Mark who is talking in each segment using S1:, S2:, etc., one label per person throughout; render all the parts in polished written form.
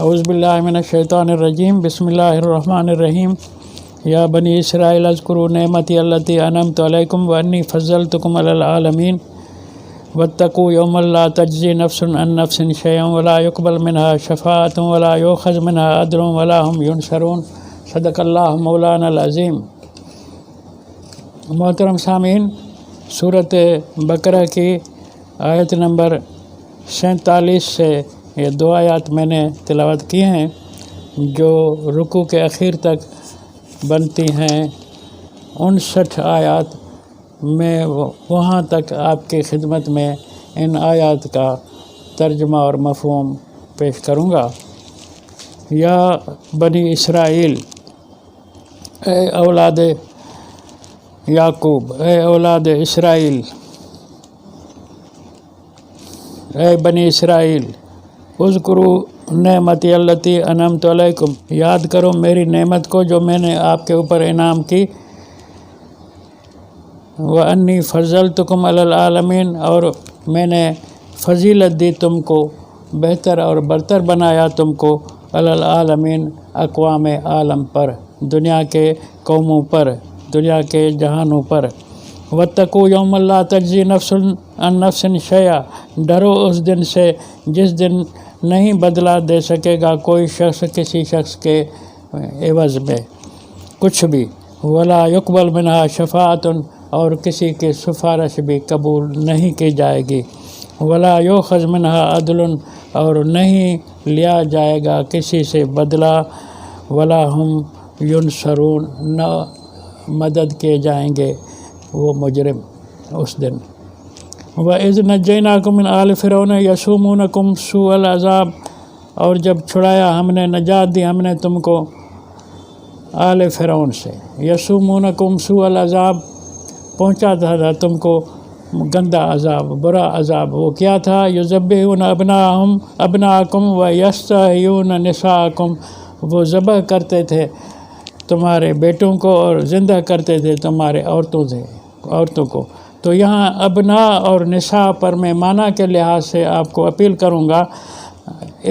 S1: اعوذ باللہ من الشیطان الرجیم بسم اللہ الرحمن الرحیم یا بنی اسرائیل اذکروا نعمتی التی انعمت علیکم وانی فضلتکم علی العالمین واتقوا یوما لا تجزی نفس عن نفس شیئا ولا یقبل منها شفاعۃ ولا یؤخذ منها عدل ولا هم ینصرون صدق اللہ مولانا العظیم۔ محترم سامعین، سورۃ بقرہ کی آیت نمبر 47 سے یہ 2 آیات میں نے تلاوت کی ہیں جو رکوع کے اخیر تک بنتی ہیں 59 آیات میں وہاں تک آپ کی خدمت میں ان آیات کا ترجمہ اور مفہوم پیش کروں گا۔ یا بنی اسرائیل، اے اولاد یعقوب، اے اولاد اسرائیل، اے بنی اسرائیل، اذکروا نعمتی التی انعمت علیکم، یاد کرو میری نعمت کو جو میں نے آپ کے اوپر انعام کی، وانی فضلتکم علی العالمین، اور میں نے فضیلت دی تم کو، بہتر اور برتر بنایا تم کو، علی العالمین، اقوام عالم پر، دنیا کے قوموں پر، دنیا کے جہانوں پر۔ واتقوا یوما لا تجزی نفس عن نفس شیئا، ڈرو اس دن سے جس دن نہیں بدلہ دے سکے گا کوئی شخص کسی شخص کے عوض میں کچھ بھی، ولا یقبل منہا شفاعۃ، اور کسی کی سفارش بھی قبول نہیں کی جائے گی، ولا یؤخذ منہا عدل، اور نہیں لیا جائے گا کسی سے بدلہ، ولا ہم ینصرون، نہ مدد کیے جائیں گے وہ مجرم اس دن۔ وَإِذْ نَجَّيْنَاكُمْ مِنْ آلِ فِرْعَوْنَ يَسُومُونَكُمْ سُوءَ الْعَذَابِ، اور جب چھڑایا ہم نے، نجات دی ہم نے تم کو آل فرعون سے، یسومونکم سوء العذاب، پہنچاتا تھا تم کو گندا عذاب، برا عذاب۔ وہ کیا تھا؟ یذبحون ابناءکم ویستحیون نساءکم، وہ ذبح کرتے تھے تمہارے بیٹوں کو اور زندہ کرتے تھے تمہارے عورتوں کو۔ تو یہاں ابناء اور نساء پر میں معنی کے لحاظ سے آپ کو اپیل کروں گا۔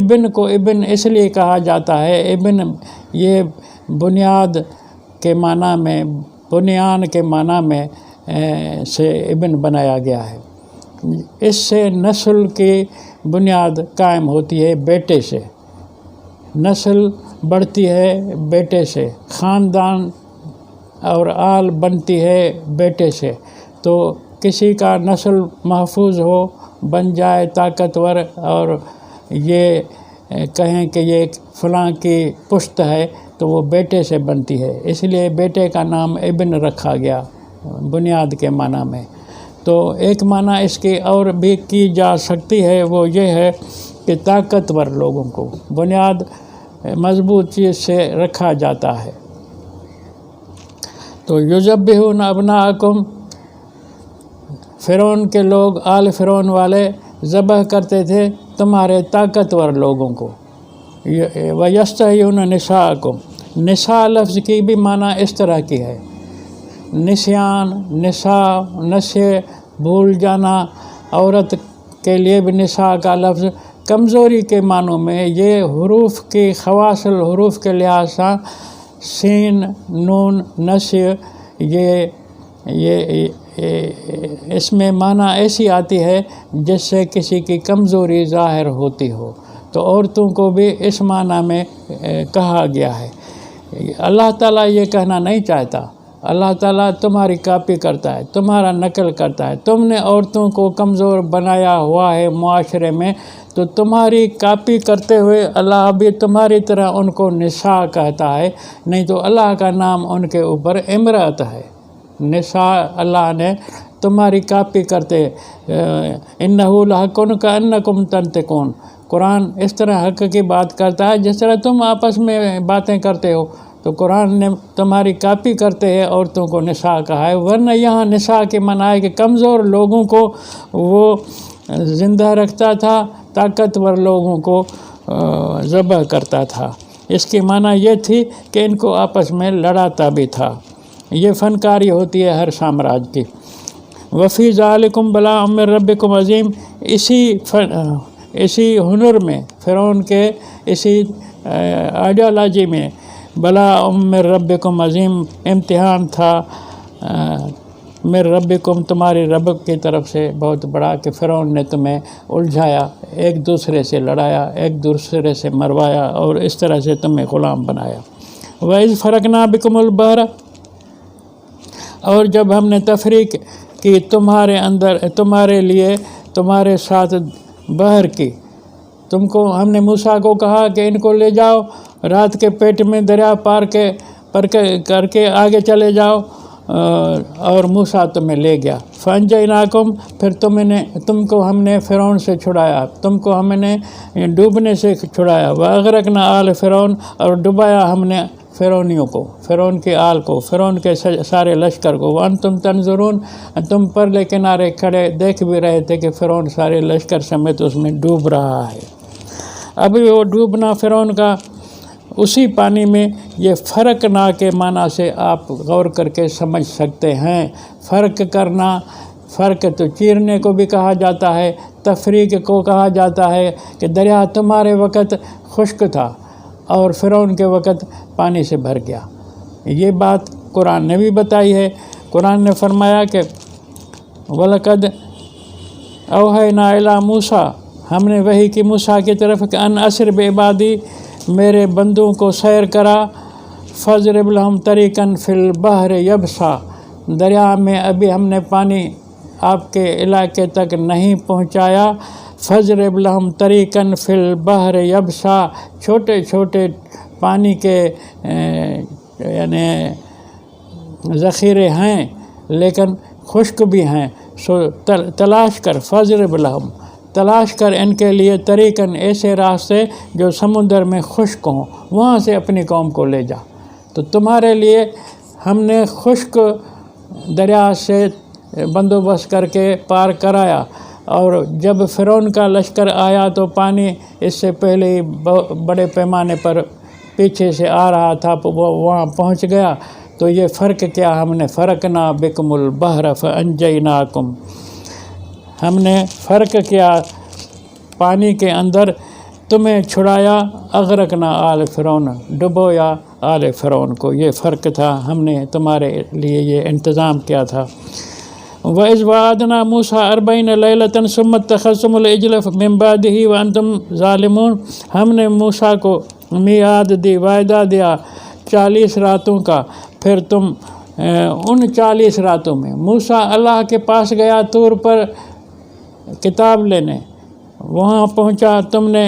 S1: ابن کو ابن اس لیے کہا جاتا ہے، ابن یہ بنیاد کے معنی میں، بنیان کے معنی میں سے ابن بنایا گیا ہے۔ اس سے نسل کی بنیاد قائم ہوتی ہے بیٹے سے، نسل بڑھتی ہے بیٹے سے، خاندان اور آل بنتی ہے بیٹے سے۔ تو کسی کا نسل محفوظ ہو، بن جائے طاقتور، اور یہ کہیں کہ یہ فلاں کی پشت ہے، تو وہ بیٹے سے بنتی ہے، اس لیے بیٹے کا نام ابن رکھا گیا بنیاد کے معنی میں۔ تو ایک معنی اس کی اور بھی کی جا سکتی ہے، وہ یہ ہے کہ طاقتور لوگوں کو بنیاد مضبوط چیز سے رکھا جاتا ہے۔ تو یذبحون ابناءکم، فرعون کے لوگ، آل فرعون والے ذبح کرتے تھے تمہارے طاقتور لوگوں کو۔ ویستحیون نساءکم، نساء لفظ کی بھی معنی اس طرح کی ہے، نسیان، نساء، نشے، بھول جانا، عورت کے لیے بھی نساء کا لفظ کمزوری کے معنوں میں، یہ حروف کی خواص الحروف کے لحاظ سے سین، نون، نشے، یہ اس میں معنی ایسی آتی ہے جس سے کسی کی کمزوری ظاہر ہوتی ہو، تو عورتوں کو بھی اس معنی میں کہا گیا ہے۔ اللہ تعالیٰ یہ کہنا نہیں چاہتا، اللہ تعالیٰ تمہاری کاپی کرتا ہے، تمہارا نقل کرتا ہے۔ تم نے عورتوں کو کمزور بنایا ہوا ہے معاشرے میں، تو تمہاری کاپی کرتے ہوئے اللہ بھی تمہاری طرح ان کو نساء کہتا ہے، نہیں تو اللہ کا نام ان کے اوپر امرأت ہے۔ نساء اللہ نے تمہاری کاپی کرتے، انہ لحق کانکم تنطقون، قرآن اس طرح حق کی بات کرتا ہے جس طرح تم آپس میں باتیں کرتے ہو، تو قرآن نے تمہاری کاپی کرتے ہیں عورتوں کو نساء کہا ہے، ورنہ یہاں نساء کے معنی ہے کہ کمزور لوگوں کو وہ زندہ رکھتا تھا، طاقتور لوگوں کو ذبح کرتا تھا۔ اس کی معنی یہ تھی کہ ان کو آپس میں لڑاتا بھی تھا۔ یہ فنکاری ہوتی ہے ہر سامراج کی۔ وفی ذالکم بلاء من ربکم عظیم، اسی ہنر میں، فرعون کے اسی آئیڈیالوجی میں بلا من ربکم عظیم امتحان تھا من ربکم تمہاری رب کی طرف سے بہت بڑا، کہ فرعون نے تمہیں الجھایا، ایک دوسرے سے لڑایا، ایک دوسرے سے مروایا اور اس طرح سے تمہیں غلام بنایا۔ وَإِذْ فَرَقْنَا بِكُمُ الْبَحْرَ، اور جب ہم نے تفریق کی تمہارے لیے تمہارے ساتھ بحر کی، تم کو ہم نے موسیٰ کو کہا کہ ان کو لے جاؤ، رات کے پیٹ میں دریا پار کر کے آگے چلے جاؤ، اور موسیٰ تمہیں لے گیا۔ فَأَنجَيْنَاكُمْ، پھر تم کو ہم نے فرعون سے چھڑایا، تم کو ہم نے ڈوبنے سے چھڑایا۔ وَأَغْرَقْنَا آلَ فرعون، اور ڈبایا ہم نے فرعونیوں کو، فرعون کے آل کو، فرعون کے سارے لشکر کو۔ وَأَنْتُمْ تَنْظُرُونَ، تم پرلے کنارے کھڑے دیکھ بھی رہے تھے کہ فرعون سارے لشکر سمیت اس میں ڈوب رہا ہے۔ ابھی وہ ڈوبنا فرعون کا اسی پانی میں، یہ فرق نہ کے معنی سے آپ غور کر کے سمجھ سکتے ہیں۔ فرق کرنا، فرق تو چیرنے کو بھی کہا جاتا ہے، تفریق کو کہا جاتا ہے، کہ دریا تمہارے وقت خشک تھا اور فرعون کے وقت پانی سے بھر گیا۔ یہ بات قرآن نے بھی بتائی ہے۔ قرآن نے فرمایا کہ وَلَقَدْ أَوْحَيْنَا إِلَىٰ مُوسَىٰ، ہم نے وحی کی موسیٰ کی طرف کہ ان اسر بعبادی، میرے بندوں کو سیر کرا، فَاضْرِبْ لَهُمْ طَرِيقًا فِي الْبَحْرِ يَبْسًا، دریا میں ابھی ہم نے پانی آپ کے علاقے تک نہیں پہنچایا۔ فَاضْرِبْ لَهُمْ طَرِيقًا فِي الْبَحْرِ يَبْسًا، چھوٹے چھوٹے پانی کے یعنی ذخیرے ہیں لیکن خشک بھی ہیں، سو تلاش کر، فَاضْرِبْ لَهُمْ، تلاش کر ان کے لیے طریقاً، ایسے راستے جو سمندر میں خشک ہوں، وہاں سے اپنی قوم کو لے جا۔ تو تمہارے لیے ہم نے خشک دریا سے بندوبست کر کے پار کرایا، اور جب فرعون کا لشکر آیا تو پانی اس سے پہلے ہی بڑے پیمانے پر پیچھے سے آ رہا تھا، وہ وہاں پہنچ گیا۔ تو یہ فرق کیا، ہم نے فرقنا بکم البحر فانجیناکم، ہم نے فرق کیا پانی کے اندر، تمہیں چھڑایا، اغرقنا آل فرعون، ڈبویا آل فرعون کو۔ یہ فرق تھا، ہم نے تمہارے لیے یہ انتظام کیا تھا۔ وَإِذْ وَعَدْنَا مُوسَىٰ 40 لَيْلَةً ثُمَّ اتَّخَذْتُمُ الْعِجْلَ مِن بَعْدِهِ وَأَنْتُمْ ظَالِمُونَ، ہم نے موسیٰ کو میعاد دی، وعدہ دیا 40 راتوں کا، پھر تم ان 40 راتوں میں موسیٰ اللہ کے پاس گیا طور پر کتاب لینے، وہاں پہنچا، تم نے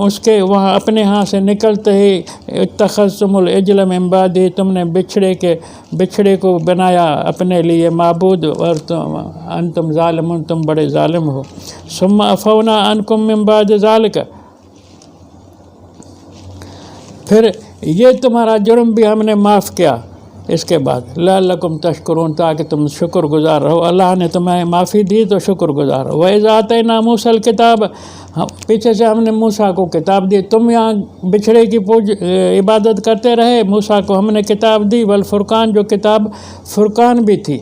S1: اس کے وہاں اپنے ہاں سے نکلتے ہی اتخذتم العجل من بعدہ، تم نے بچھڑے کو بنایا اپنے لیے معبود، اور انتم ظالمون، تم بڑے ظالم ہو۔ ثم عفونا عنکم من بعد ذلک، پھر یہ تمہارا جرم بھی ہم نے معاف کیا اس کے بعد، لعلکم تشکرون، تاکہ تم شکر گزار رہو، اللہ نے تمہیں معافی دی تو شکر گزار رہو۔ وَإِذْ آتَيْنَا مُوسَىٰ الْكِتَابَ، پیچھے سے ہم نے موسیٰ کو کتاب دی، تم یہاں بچھڑے کی عبادت کرتے رہے، موسیٰ کو ہم نے کتاب دی، والفرقان، جو کتاب فرقان بھی تھی،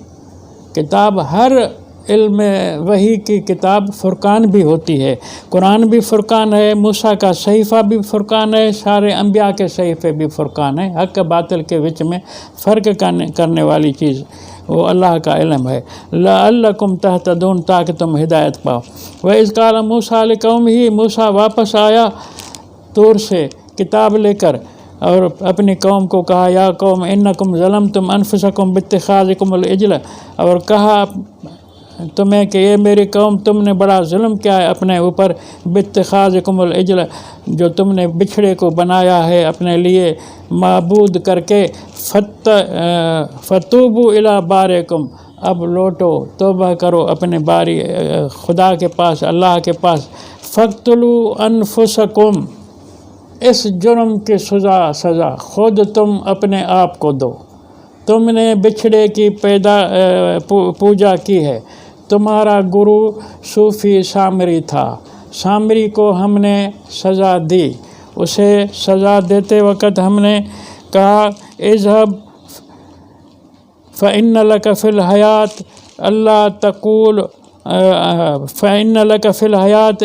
S1: کتاب ہر علم وحی کی کتاب فرقان بھی ہوتی ہے، قرآن بھی فرقان ہے، موسیٰ کا صحیفہ بھی فرقان ہے، سارے انبیاء کے صحیفے بھی فرقان ہیں، حق باطل کے وچ میں فرق کرنے والی چیز وہ اللہ کا علم ہے۔ لعلکم تہتدون، تاکہ تم ہدایت پاؤ۔ وَإِذْ قَالَ مُوسَىٰ لِقَوْمِهِ، موسیٰ واپس آیا طور سے کتاب لے کر، اور اپنی قوم کو کہا، یا قوم انکم ظلمتم انفسکم باتخاذکم العجل، اور کہا تمہیں کہ یہ میری قوم، تم نے بڑا ظلم کیا ہے اپنے اوپر، باتخاذکم العجل، جو تم نے بچھڑے کو بنایا ہے اپنے لیے معبود کر کے، فتوبوا الی بارئکم، اب لوٹو، توبہ کرو اپنے باری خدا کے پاس، اللہ کے پاس، فاقتلوا انفسکم، اس جرم کی سزا خود تم اپنے آپ کو دو، تم نے بچھڑے کی پوجا کی ہے، تمہارا گرو صوفی سامری تھا، سامری کو ہم نے سزا دی، اسے سزا دیتے وقت ہم نے کہا اذهب فإن لك في الحیات اللہ تقول فإن لك في الحیات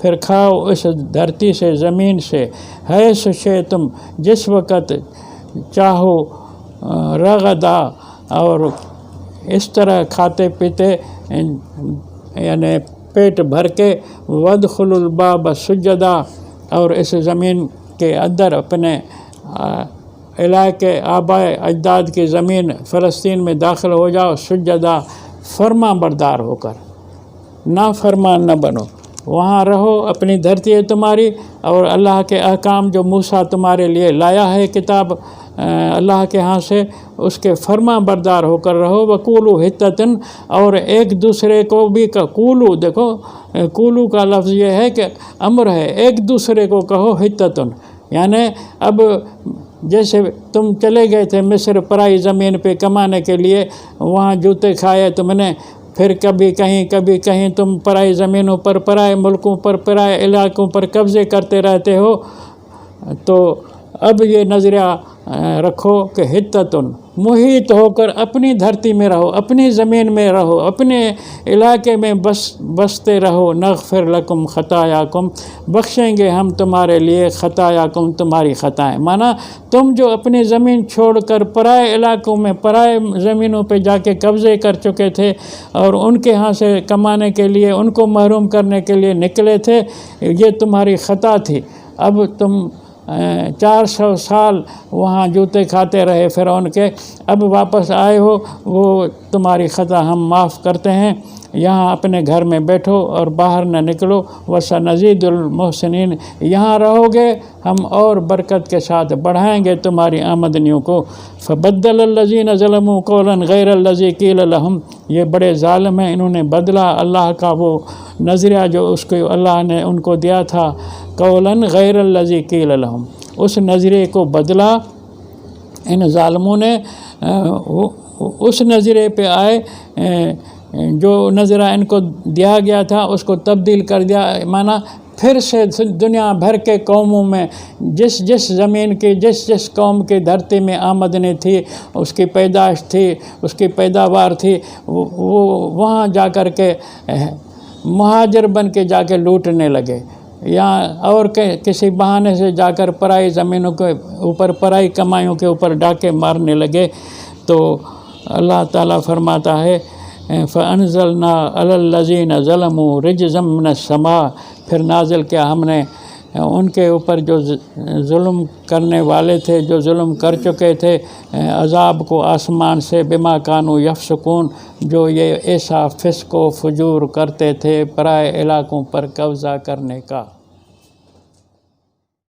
S1: پھر کھاؤ اس دھرتی سے، زمین سے، حیث شئتم، جس وقت چاہو، رغدا، اور اس طرح کھاتے پیتے یعنی پیٹ بھر کے، وادخلوا الباب سجدا، اور اس زمین کے اندر اپنے علاقے آبائے اجداد کی زمین فلسطین میں داخل ہو جاؤ، سجدہ، فرما بردار ہو کر، نافرمان نہ بنو، وہاں رہو، اپنی دھرتی ہے تمہاری، اور اللہ کے احکام جو موسیٰ تمہارے لیے لایا ہے کتاب اللہ کے ہاں سے، اس کے فرما بردار ہو کر رہو۔ وقولوا حطۃ، اور ایک دوسرے کو بھی قولو، دیکھو قولو کا لفظ یہ ہے کہ امر ہے، ایک دوسرے کو کہو حطۃ، یعنی اب جیسے تم چلے گئے تھے مصر پرائی زمین پہ کمانے کے لیے، وہاں جوتے کھائے تم نے، پھر کبھی کہیں تم پرائی زمینوں پر، پرائے ملکوں پر، پرائے علاقوں پر قبضے کرتے رہتے ہو، تو اب یہ نظریہ رکھو کہ حطۃ، محیط ہو کر اپنی دھرتی میں رہو، اپنی زمین میں رہو، اپنے علاقے میں بستے رہو۔ نغفر لکم خطایاکم، بخشیں گے ہم تمہارے لیے خطایاکم، تمہاری خطائیں، مانا تم جو اپنی زمین چھوڑ کر پرائے علاقوں میں، پرائے زمینوں پہ جا کے قبضے کر چکے تھے، اور ان کے ہاں سے کمانے کے لیے، ان کو محروم کرنے کے لیے نکلے تھے، یہ تمہاری خطا تھی۔ اب تم 400 سال وہاں جوتے کھاتے رہے فرعون کے، اب واپس آئے ہو، وہ تمہاری خطا ہم معاف کرتے ہیں، یہاں اپنے گھر میں بیٹھو اور باہر نہ نکلو، وَسَنَزِيدُ الْمُحْسِنِينَ، یہاں رہو گے ہم اور برکت کے ساتھ بڑھائیں گے تمہاری آمدنیوں کو۔ فَبَدَّلَ الَّذِينَ ظَلَمُوا قَوْلًا غَيْرَ الَّذِي قِيلَ لَهُمْ، یہ بڑے ظالم ہیں، انہوں نے بدلا اللہ کا وہ نظریہ جو اس کو اللہ نے ان کو دیا تھا، قَوْلًا غَيْرَ الَّذِي قِيلَ لَهُمْ، اس نظریے کو بدلا، ان ظالموں نے اس نظریے پہ آئے جو نظرہ ان کو دیا گیا تھا، اس کو تبدیل کر دیا، مانا پھر سے دنیا بھر کے قوموں میں جس زمین کی، جس قوم کی دھرتی میں آمدنی تھی، اس کی پیدائش تھی، اس کی پیداوار تھی، وہ وہاں جا کر کے مہاجر بن کے جا کے لوٹنے لگے، یا اور کسی بہانے سے جا کر پرائی زمینوں کے اوپر، پرائی کمائیوں کے اوپر ڈاکے مارنے لگے۔ تو اللہ تعالیٰ فرماتا ہے فَأَنزَلْنَا عَلَى الَّذِينَ ظَلَمُوا رِجْزًا مِّنَ السَّمَاءِ، پھر نازل کیا ہم نے ان کے اوپر جو ظلم کرنے والے تھے، جو ظلم کر چکے تھے، عذاب کو آسمان سے، بما کانوا یفسقون، جو یہ ایسا فسق و فجور کرتے تھے پرائے علاقوں پر قبضہ کرنے کا۔